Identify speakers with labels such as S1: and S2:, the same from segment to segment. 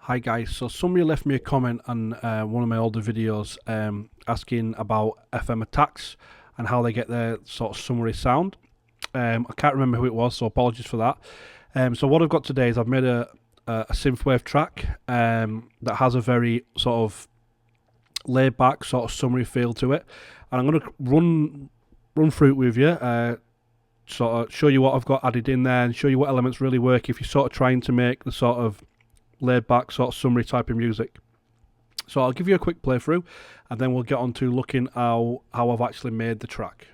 S1: Hi guys, so somebody left me a comment on one of my older videos asking about FM attacks and how they get their sort of summary sound. I can't remember who it was, so apologies for that. So what I've got today is I've made a synthwave track that has a very sort of laid back sort of summary feel to it, and I'm going to run through it with you, sort of show you what I've got added in there and show you what elements really work if you're sort of trying to make the sort of laid back sort of summary type of music. So I'll give you a quick playthrough and then we'll get on to looking how I've actually made the track.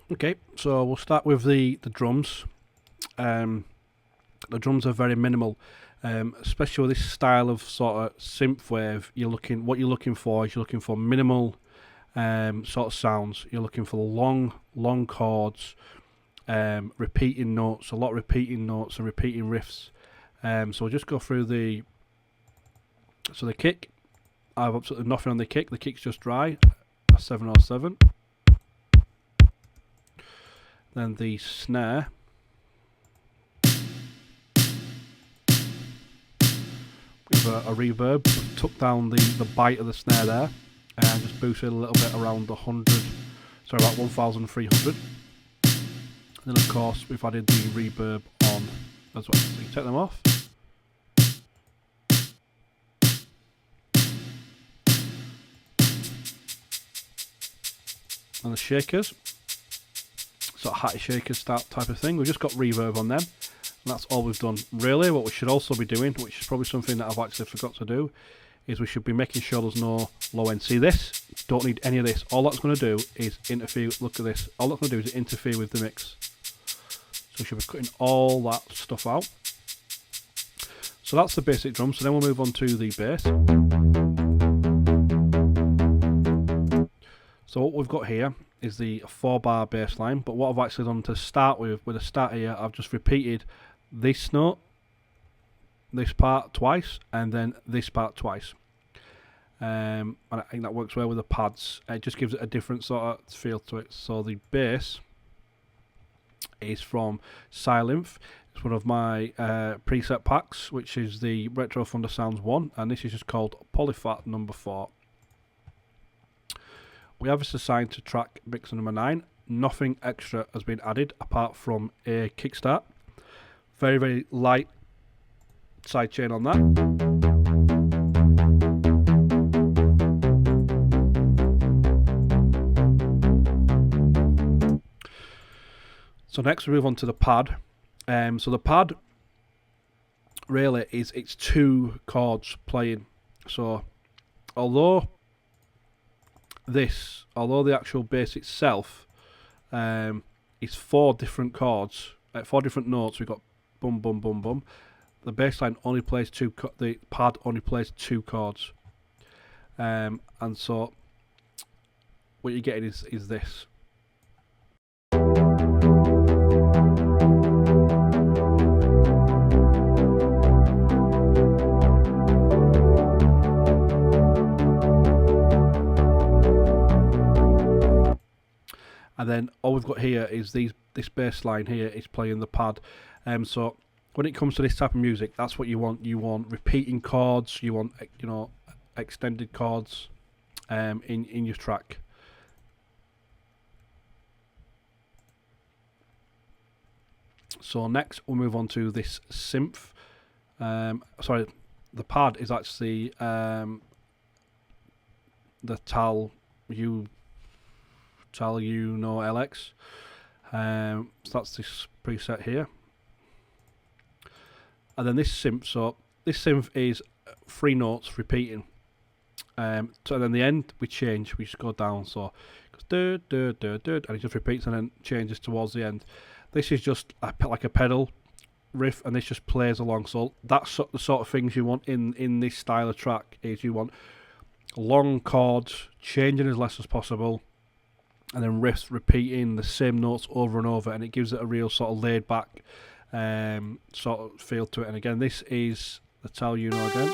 S1: Okay, so we'll start with the drums. The drums are very minimal, especially with this style of sort of synthwave. What you're looking for is minimal sort of sounds. You're looking for long chords, repeating notes, a lot of repeating notes and repeating riffs. So we'll just go through the kick. I have absolutely nothing on the kick. The kick's just dry, a 707. Then the snare. With a reverb, took down the bite of the snare there, and just boosted a little bit around 1,300. And then of course we've added the reverb on as well. So you take them off. And the shakers, sort of hatty shakers type of thing. We've just got reverb on them. And that's all we've done. Really, what we should also be doing, which is probably something that I've actually forgot to do, is we should be making sure there's no low end. See this? Don't need any of this. All that's going to do is interfere. Look at this. All that's going to do is interfere with the mix. So we should be cutting all that stuff out. So that's the basic drum. So then we'll move on to the bass. So what we've got here is the 4-bar bass line, but what I've actually done to start with a start here, I've just repeated this note, this part twice, and then this part twice. And I think that works well with the pads. It just gives it a different sort of feel to it. So the bass is from Synthwave. It's one of my preset packs, which is the Retro Thunder Sounds 1, and this is just called Polyfat number 4. We have this assigned to track mixer number 9. Nothing extra has been added apart from a kickstart. Very, very light sidechain on that. So next we move on to the pad. So the pad really it's 2 chords playing. So although the actual bass itself is 4 different chords, 4 different notes. We've got bum bum bum bum. The bass line only plays the pad only plays 2 chords, and so what you're getting is this. And then all we've got here is this bass line here is playing the pad. So when it comes to this type of music, that's what you want. You want repeating chords. You want extended chords in your track. So next we'll move on to this synth. Sorry, the pad is actually the Tal Uno LX. So that's this preset here. And then this synth, so this synth is 3 notes repeating. So then the end we change, we just go down, so it goes do do do do, and it just repeats and then changes towards the end. This is just like a pedal riff, and this just plays along. So that's the sort of things you want in this style of track. Is you want long chords, changing as less as possible, and then riffs repeating the same notes over and over, and it gives it a real sort of laid back sort of feel to it. And again, this is the Tal Uno again.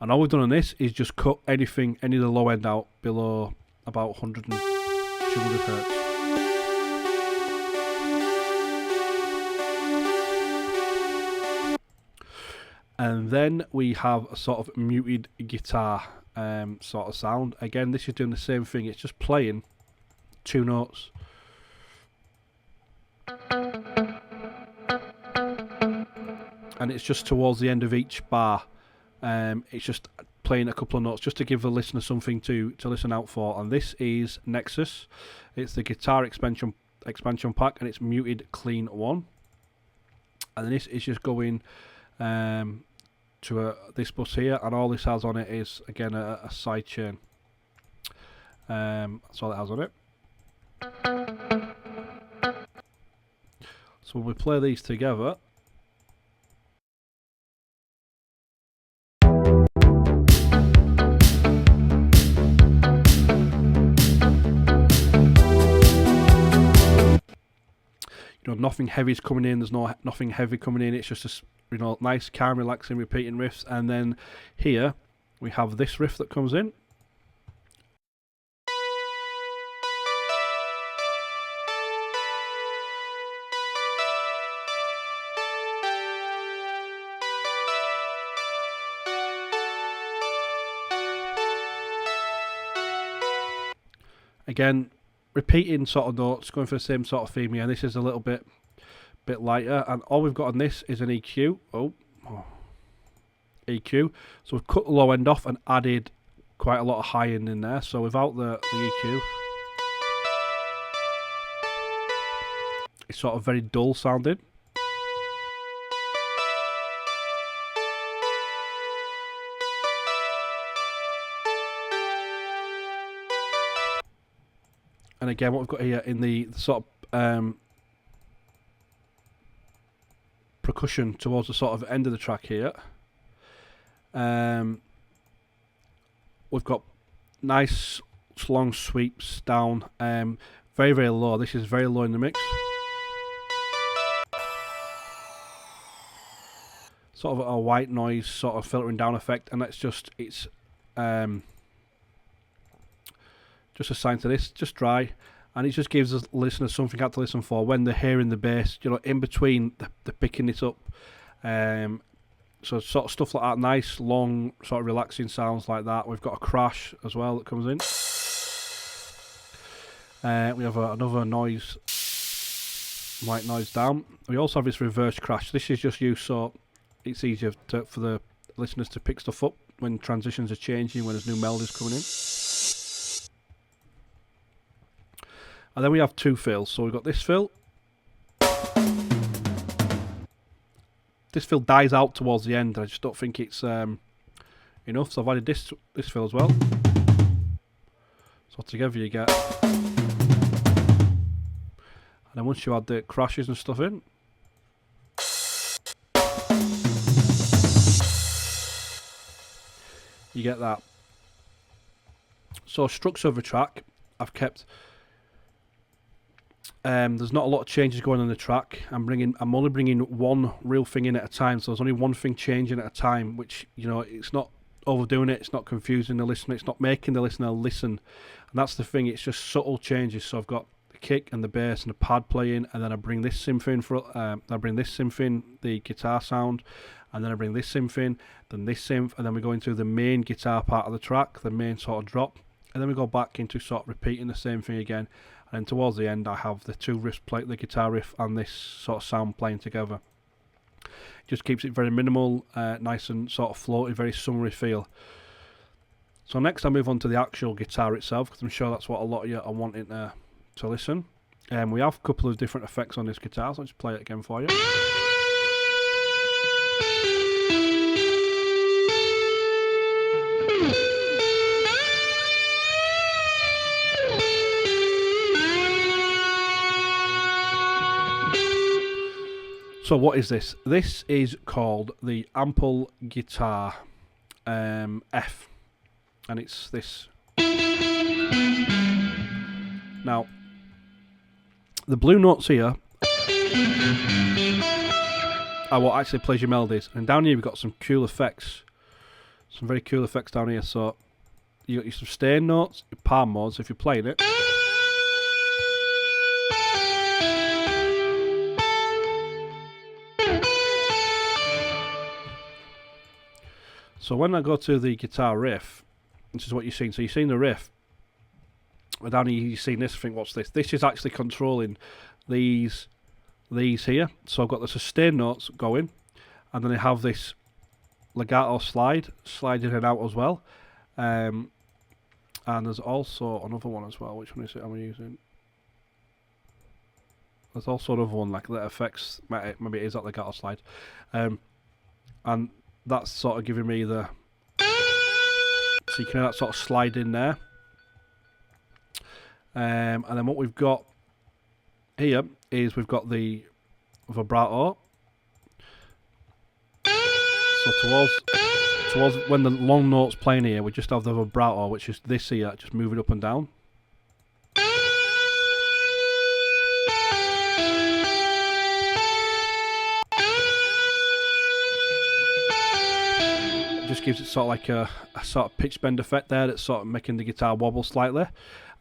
S1: And all we've done on this is just cut any of the low end out below about 100 and 200 hertz. And then we have a sort of muted guitar sort of sound. Again, this is doing the same thing. It's just playing 2 notes. And it's just towards the end of each bar. It's just playing a couple of notes just to give the listener something to listen out for. And this is Nexus. It's the guitar expansion pack, and it's muted clean 1. And this is just going to this bus here, and all this has on it is again a side chain. That's all it has on it. So when we play these together, nothing heavy is coming in. There's nothing heavy coming in. It's just a nice, calm, relaxing, repeating riffs. And then here we have this riff that comes in. Again, repeating sort of notes, going for the same sort of theme here. And this is a little bit lighter, and all we've got on this is an EQ. EQ. So we've cut the low end off and added quite a lot of high end in there. So without the EQ, it's sort of very dull sounding. And again, what we've got here in the sort of percussion towards the sort of end of the track here, we've got nice long sweeps down, very, very low. This is very low in the mix. Sort of a white noise sort of filtering down effect, and it's just assigned to this, just dry, and it just gives us listeners something out to listen for when they're hearing the bass, in between they're picking it up. So sort of stuff like that, nice long sort of relaxing sounds like that. We've got a crash as well that comes in. We have another noise, white noise down. We also have this reverse crash. This is just used so it's easier for the listeners to pick stuff up when transitions are changing, when there's new melodies coming in. And then we have two fills. So we've got this fill. This fill dies out towards the end. I just don't think it's enough. So I've added this fill as well. So together you get. And then once you add the crashes and stuff in, you get that. So structure of the track, I've kept. There's not a lot of changes going on the track. I'm only bringing one real thing in at a time, so there's only one thing changing at a time, which it's not overdoing it, it's not confusing the listener, it's not making the listener listen, and that's the thing. It's just subtle changes. So I've got the kick and the bass and the pad playing, and then I bring this synth in the guitar sound, and then I bring this synth in, then this synth, and then we go into the main guitar part of the track, the main sort of drop, and then we go back into sort of repeating the same thing again. And towards the end I have the two riffs play, the guitar riff and this sort of sound playing together. Just keeps it very minimal, nice and sort of floaty, very summery feel. So next I move on to the actual guitar itself, because I'm sure that's what a lot of you are wanting to listen. We have a couple of different effects on this guitar, so I'll just play it again for you. So what is this? This is called the Ample Guitar F, and it's this. Now, the blue notes here are what actually plays your melodies, and down here we've got some cool effects, some very cool effects down here. So you got your sustain notes, your palm modes if you're playing it. So when I go to the guitar riff, this is what you're seeing. So you're seeing the riff. But down here you're seeing this. I think, what's this? This is actually controlling these here. So I've got the sustain notes going, and then I have this legato sliding in and out as well. And there's also another one as well. Which one is it I'm using? There's also another one like that affects, maybe it is that legato slide. And that's sort of giving me the, so you can hear that sort of slide in there. And then what we've got here is we've got the vibrato. So towards when the long note's playing here, we just have the vibrato, which is this here, just moving up and down. just gives it sort of like a sort of pitch bend effect there that's sort of making the guitar wobble slightly.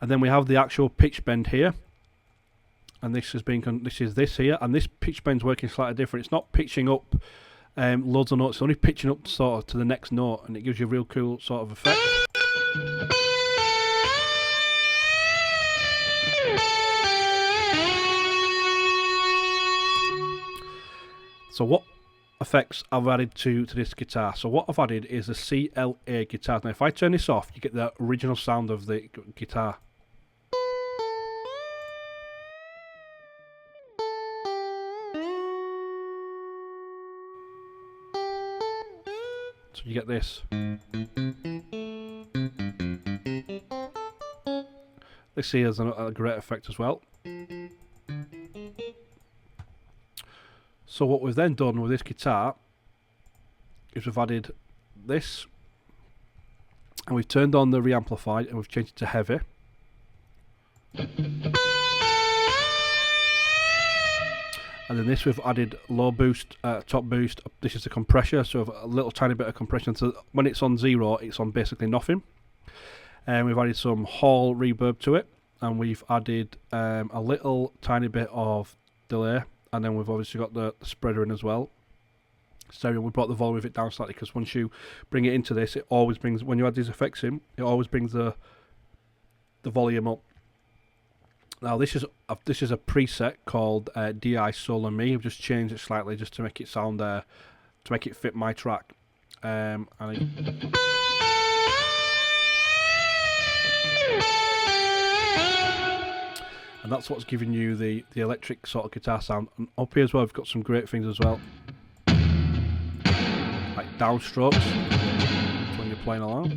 S1: And then we have the actual pitch bend here, and this is this here, and this pitch bend's working slightly different. It's not pitching up loads of notes, it's only pitching up sort of to the next note, and it gives you a real cool sort of effect. So what effects I've added to this guitar? So what I've added is a CLA guitar. Now if I turn this off, you get the original sound of the guitar. So you get this. This here is a great effect as well. So what we've then done with this guitar is we've added this, and we've turned on the reamplified and we've changed it to heavy. And then this we've added low boost, top boost. This is the compressor, so a little tiny bit of compression. So when it's on 0, it's on basically nothing. And we've added some hall reverb to it, and we've added a little tiny bit of delay. And then we've obviously got the spreader in as well. So we brought the volume of it down slightly, because once you bring it into this, it always brings, when you add these effects in, it always brings the volume up. Now this is a preset called DI Soul and Me. I've just changed it slightly just to make it sound to make it fit my track. And that's what's giving you the electric sort of guitar sound. And up here as well, we've got some great things as well, like downstrokes when you're playing along.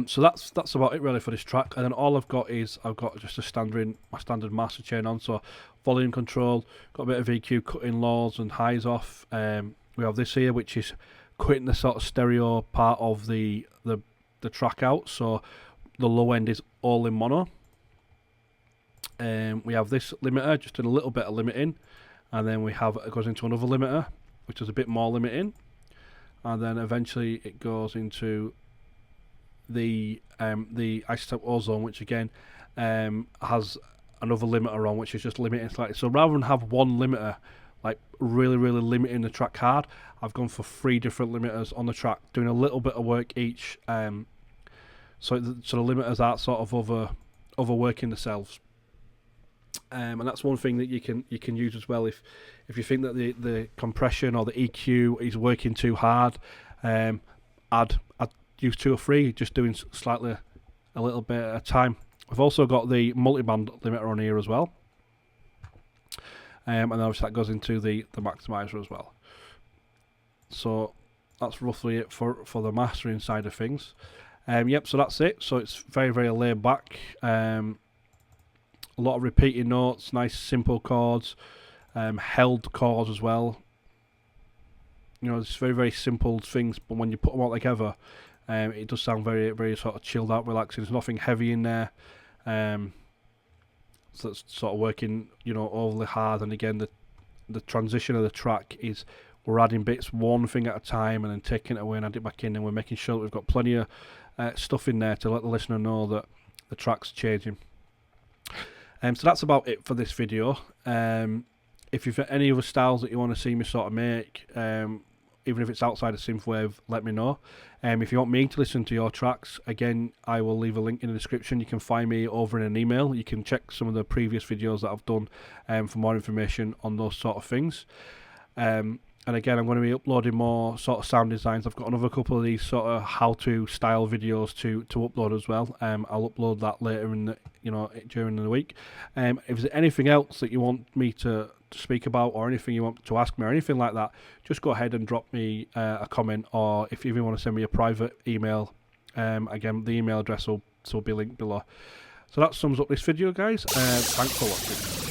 S1: So that's about it really for this track. And then all I've got just my standard master chain on, so volume control, got a bit of EQ, cutting lows and highs off. We have this here, which is cutting the sort of stereo part of the track out, so the low end is all in mono. We have this limiter, just doing a little bit of limiting, and then it goes into another limiter, which is a bit more limiting, and then eventually it goes into the isotope ozone, which again has another limiter on, which is just limiting slightly. So rather than have one limiter like really limiting the track hard, I've gone for 3 different limiters on the track, doing a little bit of work each, so the limiters aren't sort of overworking themselves. And that's one thing that you can use as well if you think that the compression or the EQ is working too hard. I'd use 2 or 3, just doing slightly a little bit at a time. We've also got the multiband limiter on here as well, and obviously that goes into the maximizer as well. So that's roughly it for the mastering side of things. Yep, so that's it. So it's very laid back. A lot of repeating notes, nice simple chords, held chords as well. You know, it's very simple things, but when you put them all together, it does sound very sort of chilled out, relaxing. There's nothing heavy in there, so it's sort of working, you know, overly hard. And again, the transition of the track is we're adding bits one thing at a time and then taking it away and add it back in, and we're making sure that we've got plenty of stuff in there to let the listener know that the track's changing. So that's about it for this video. If you've got any other styles that you want to see me sort of make, even if it's outside of Synthwave, let me know. If you want me to listen to your tracks, again, I will leave a link in the description. You can find me over in an email. You can check some of the previous videos that I've done for more information on those sort of things. And again, I'm going to be uploading more sort of sound designs. I've got another couple of these sort of how-to style videos to upload as well. I'll upload that later during the week. If there's anything else that you want me to speak about, or anything you want to ask me, or anything like that, just go ahead and drop me a comment, or if you even want to send me a private email, again, the email address will be linked below. So that sums up this video, guys. Thanks for watching.